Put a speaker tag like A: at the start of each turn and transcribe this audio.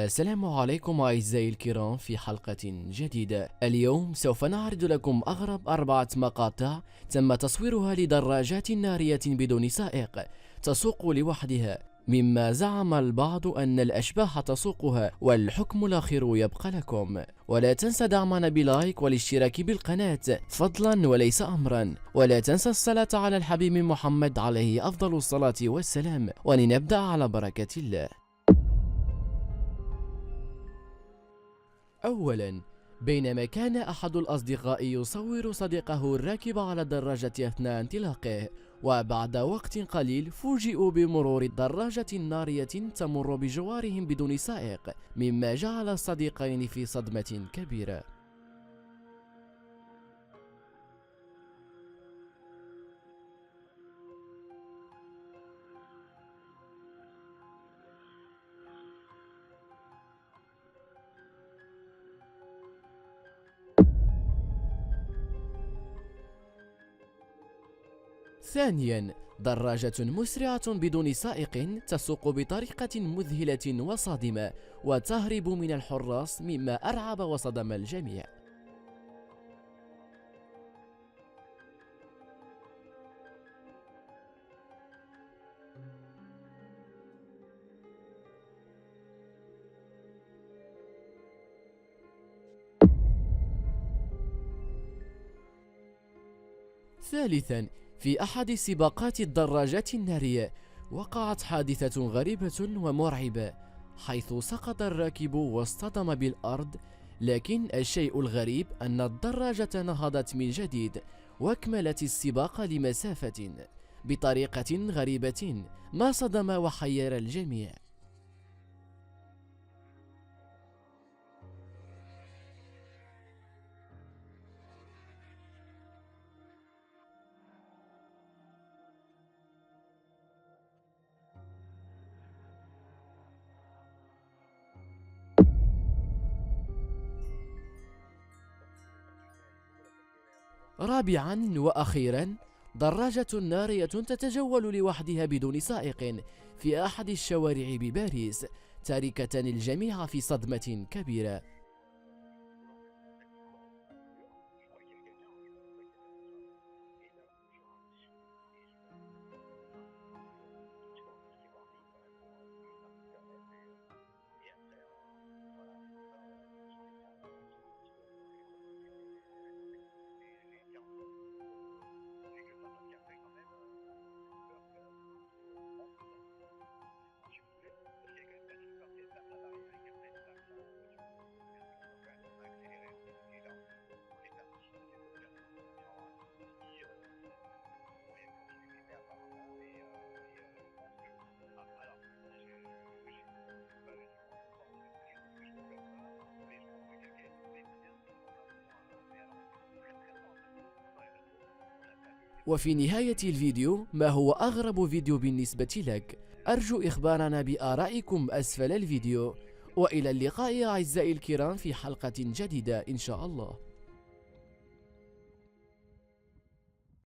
A: السلام عليكم أعزائي الكرام في حلقة جديدة. اليوم سوف نعرض لكم أغرب 4 مقاطع تم تصويرها لدراجات نارية بدون سائق تسوق لوحدها، مما زعم البعض أن الأشباح تسوقها، والحكم الأخير يبقى لكم. ولا تنسى دعمنا بلايك والاشتراك بالقناة فضلا وليس أمرا، ولا تنسى الصلاة على الحبيب محمد عليه أفضل الصلاة والسلام. ولنبدأ على بركة الله. أولا، بينما كان أحد الأصدقاء يصور صديقه الراكب على الدراجة أثناء انطلاقه، وبعد وقت قليل فوجئوا بمرور دراجة نارية تمر بجوارهم بدون سائق، مما جعل الصديقين في صدمة كبيرة. ثانيا، دراجة مسرعة بدون سائق تسوق بطريقة مذهلة وصادمة وتهرب من الحراس، مما أرعب وصدم الجميع. ثالثا، في أحد سباقات الدراجات النارية وقعت حادثة غريبة ومرعبة، حيث سقط الراكب واصطدم بالأرض، لكن الشيء الغريب أن الدراجة نهضت من جديد واكملت السباق لمسافة بطريقة غريبة ما صدم وحير الجميع. رابعا وأخيرا، دراجة نارية تتجول لوحدها بدون سائق في أحد الشوارع بباريس، تاركة الجميع في صدمة كبيرة. وفي نهاية الفيديو، ما هو أغرب فيديو بالنسبة لك؟ أرجو إخبارنا بآرائكم أسفل الفيديو، وإلى اللقاء أعزائي الكرام في حلقة جديدة إن شاء الله.